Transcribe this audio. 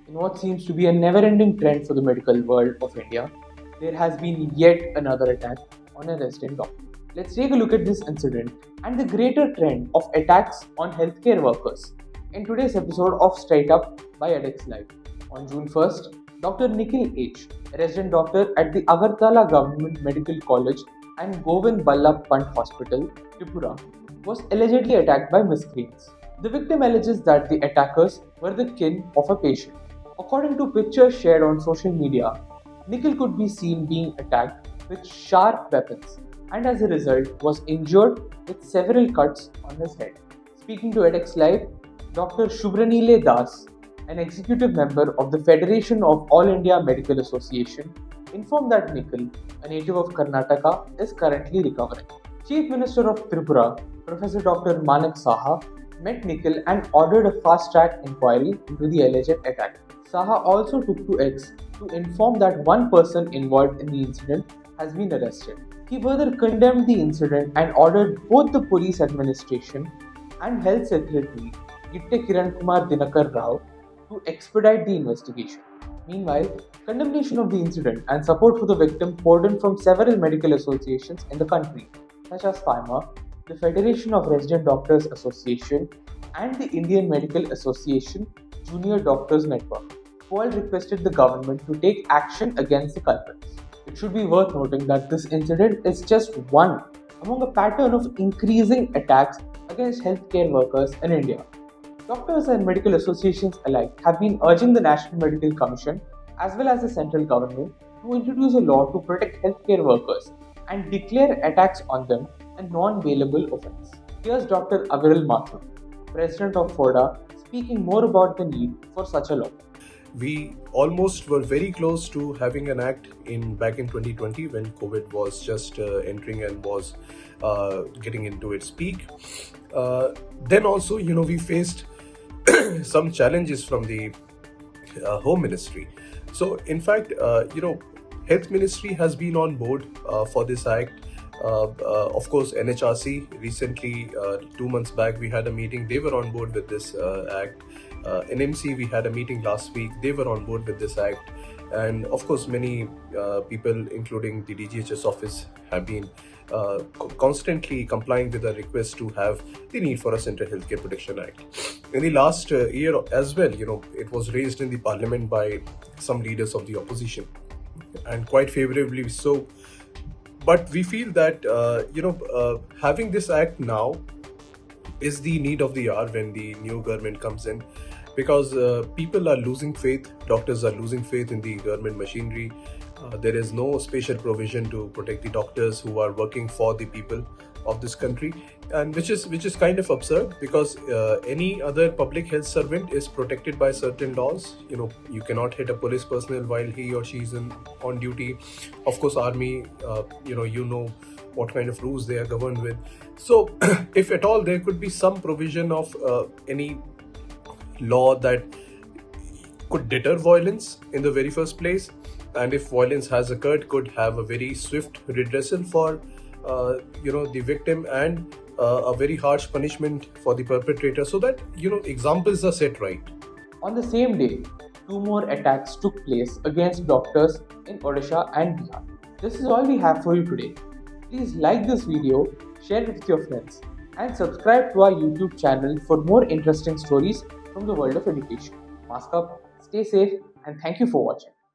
In what seems to be a never-ending trend for the medical world of India, there has been yet another attack on a resident doctor. Let's take a look at this incident and the greater trend of attacks on healthcare workers in today's episode of Straight Up by edX Live. On June 1st, Dr Nikhil H, a resident doctor at the Agartala Government Medical College and Govind Ballabh Pant Hospital, Tripura, was allegedly attacked by miscreants. The victim alleges that the attackers were the kin of a patient. According to pictures shared on social media, Nikhil could be seen being attacked with sharp weapons and as a result was injured with several cuts on his head. Speaking to edX Live, Dr Shubhranile Das, an executive member of the Federation of All India Medical Association, informed that Nikhil, a native of Karnataka, is currently recovering. Chief Minister of Tripura, Prof Dr Manik Saha, met Nikhil and ordered a fast-track inquiry into the alleged attack. Saha also took to X to inform that one person involved in the incident has been arrested. He further condemned the incident and ordered both the police administration and health secretary Gitte Kirankumar Dinkarrao to expedite the investigation. Meanwhile, condemnation of the incident and support for the victim poured in from several medical associations in the country, such as FIMA, the Federation of Resident Doctors Association, and the Indian Medical Association Junior Doctors Network, who all requested the government to take action against the culprits. It should be worth noting that this incident is just one among a pattern of increasing attacks against healthcare workers in India. Doctors and medical associations alike have been urging the National Medical Commission as well as the central government to introduce a law to protect healthcare workers and declare attacks on them a non-bailable offence. Here's Dr Aviral Mathur, President of FORDA, speaking more about the need for such a law. We almost were very close to having an act back in 2020 when COVID was just entering and was getting into its peak. Then also, we faced some challenges from the Home Ministry. So, in fact, Health Ministry has been on board for this act. Of course, NHRC recently, 2 months back, we had a meeting. They were on board with this act. NMC, we had a meeting last week. They were on board with this act. And of course, many people, including the DGHS office, have been constantly complying with the request to have the need for a Central Healthcare Protection Act. In the last year as well, it was raised in the parliament by some leaders of the opposition, and quite favorably so. But we feel that, having this act now is the need of the hour when the new government comes in, because people are losing faith, doctors are losing faith in the government machinery. There is no special provision to protect the doctors who are working for the people of this country, and which is kind of absurd, because any other public health servant is protected by certain laws. You cannot hit a police personnel while he or she is on duty. Of course, army, what kind of rules they are governed with. So if at all there could be some provision of any law that could deter violence in the very first place, and if violence has occurred, could have a very swift redressal for the victim, and a very harsh punishment for the perpetrator, so that examples are set right. On the same day, 2 more attacks took place against doctors in Odisha and Bihar. This is all we have for you today. Please like this video, share it with your friends, and subscribe to our YouTube channel for more interesting stories from the world of education. Mask up, stay safe, and thank you for watching.